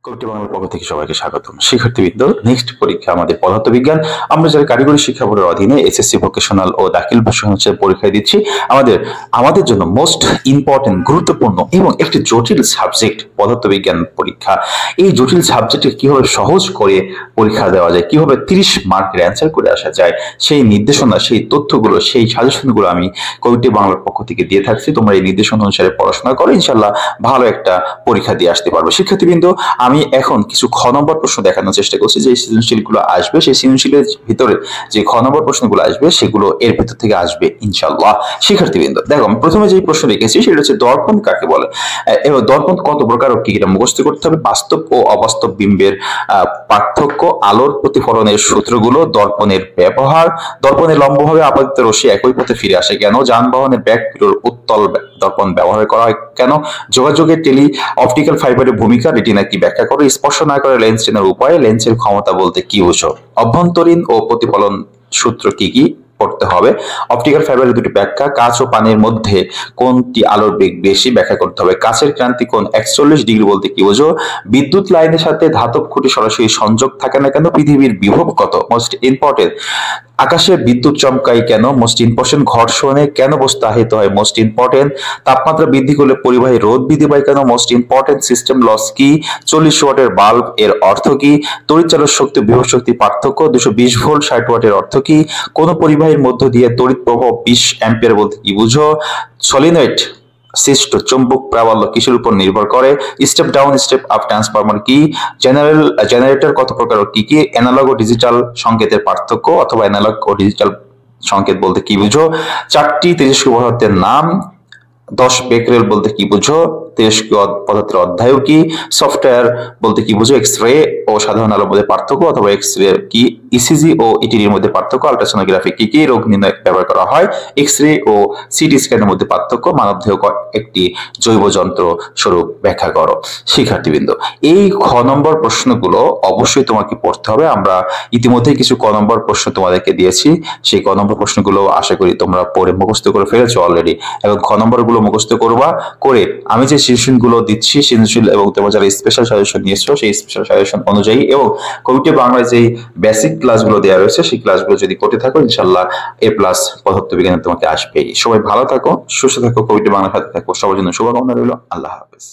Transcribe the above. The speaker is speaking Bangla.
কবিটি বাংলার পক্ষ থেকে সবাইকে স্বাগতম। শিক্ষার্থীবৃন্দ, নেক্সট পরীক্ষা আমাদের পদার্থবিজ্ঞান। আমরা যারা কারিগরি শিক্ষা বোর্ডের অধীনে এসএসসি ভোকেশনাল ও দাখিল ভোকেশনাল পরীক্ষা দিচ্ছি, আমাদের জন্য মোস্ট ইম্পর্টেন্ট, গুরুত্বপূর্ণ এবং একটি জটিল সাবজেক্ট পদার্থবিজ্ঞান পরীক্ষা। এই জটিল সাবজেক্টে কিভাবে সহজ করে পরীক্ষা দেওয়া যায়, কিভাবে 30 মার্কের অ্যান্সার করে আসা যায়, সেই নির্দেশনা, সেই তথ্যগুলো, সেই সাজেশনগুলো আমি কবিটি বাংলার পক্ষ থেকে দিয়ে থাকছি। তোমরা এই নির্দেশনা অনুসারে পড়াশোনা করো, ইনশাল্লাহ ভালো একটা পরীক্ষা দিয়ে আসতে পারবে। শিক্ষার্থীবৃন্দ, আমি এখন কিছু খ নম্বর প্রশ্ন দেখানোর চেষ্টা করছি। যে সৃজনশীলগুলো আসবে, সেই সৃজনশীলের ভিতরে যে খ নম্বর প্রশ্নগুলো আসবে সেগুলো এর ভিতর থেকে আসবে ইনশাআল্লাহ। শিক্ষার্থীবৃন্দ, দেখো আমি প্রথমে যে প্রশ্ন রেখেছি সেটা হচ্ছে দর্পণ কাকে বলে। এবার দর্পণ কত প্রকার ও কি এটা মুখস্থ করতে হবে। বাস্তব ও অবাস্তব বিম্বের পার্থক্য, আলোর প্রতিফলনের সূত্রগুলো, দর্পণের ব্যবহার, দর্পণের লম্বভাবে আপতিত রশ্মি একই পথে ফিরে আসে কেন, যানবাহনের ব্যাক মিরর উত্তল দর্পণ ব্যবহার করা হয় কেন, যোগাযোগের টেলি অপটিক্যাল ফাইবারের ভূমিকা, রেটিনা কি ব্যাখ্যা করে, স্পর্শ না করে লেন্স চেনার উপায়, লেন্সের ক্ষমতা বলতে কি বুঝো, অভ্যন্তরীণ ও প্রতিফলন সূত্র কি কি পড়তে হবে, অপটিক্যাল ফাইবারের দুটি ব্যাখ্যা, কাঁচ ও পানির মধ্যে কোনটি আলোর বেগ বেশি ব্যাখ্যা করতে হবে, কাঁচের ক্রান্তি কোণ 41 ডিগ্রি বলতে কি বুঝো, বিদ্যুৎ লাইনের সাথে ধাতব খুঁটি সরাসরি সংযোগ থাকে না কেন, পৃথিবীর বিভব কত, মোস্ট ইম্পর্টেন্ট, আকাশে বিদ্যুৎ চমকায় কেন, মোস্ট ইম্পর্টেন্ট, ঘর্ষণে কেন বস্তু আহিত হয়, মোস্ট ইম্পর্টেন্ট, তাপমাত্রা বৃদ্ধি করলে পরিবাহী রোধ বৃদ্ধি পায় কেন, মোস্ট ইম্পর্টেন্ট, সিস্টেম লস কি, 40 ওয়াটের বাল্ব এর অর্থ কি, তড়িৎ চালক শক্তি বিভব শক্তি পার্থক্য, 220 ভোল্ট 60 ওয়াটের অর্থ কি, কোন পরিবাহীর মধ্য দিয়ে তড়িৎ প্রবাহ 20 অ্যাম্পিয়ার বলতে কি বুঝো, সলিনয়েড সৃষ্ট চৌম্বক প্রাবল্য কিসের উপর নির্ভর করে, step down step up transformer কি, জেনারেটর কত প্রকার ও কি কি, অ্যানালগ ও ডিজিটাল সংকেতের পার্থক্য অথবা অ্যানালগ ও ডিজিটাল সংকেত বলতে কি বুঝো, 4টি তেজস্ক্রিয় পদার্থের নাম, 10 বেকরেল বলতে কি বুঝো, তেজস্ক্রিয় পদার্থের অধ্যায় কি, সফটওয়্যার বলতে কি বুঝো, এক্স রে ও সাধারণ আলোর মধ্যে পার্থক্য অথবা এক্স রে কি, ইসিজি ও ইটিডির মধ্যে পার্থক্য, আল্ট্রাসোনোগ্রাফি কি কি, রোগ নির্ণয় ব্যবহার করা হয়, এক্স রে ও সিটি স্ক্যানের মধ্যে পার্থক্য, মানবদেহ একটি জৈব যন্ত্র স্বরূপ ব্যাখ্যা করো। শিক্ষার্থীবৃন্দ, এই খ নম্বর প্রশ্নগুলো অবশ্যই তোমাকে পড়তে হবে। আমরা ইতিমধ্যে কিছু ক নম্বর প্রশ্ন তোমাদেরকে দিয়েছি, সেই ক নম্বর প্রশ্নগুলো আশা করি তোমরা পড়ে মুখস্থ করে ফেলেছো অলরেডি, এবং খ নম্বর গুলো মুখস্থ করবা। করে আমি যে সাজেশন গুলো দিচ্ছি, সৃজনশীল এবং তোমরা যারা স্পেশাল সাজেশন নিয়েছো সেই স্পেশাল সাজেশন অনুযায়ী এবং কবিটি বাংলায় যে বেসিক ক্লাসগুলো দেওয়া রয়েছে সেই ক্লাসগুলো যদি করতে থাকো, ইনশাআল্লাহ এ প্লাস পদার্থবিজ্ঞানে তোমাকে আসবেই। সবাই ভালো থাকো, সুস্থ থাকো, কবিটি বাংলার সাথে থাকো। সবার জন্য শুভকামনা রইল। আল্লাহ হাফেজ।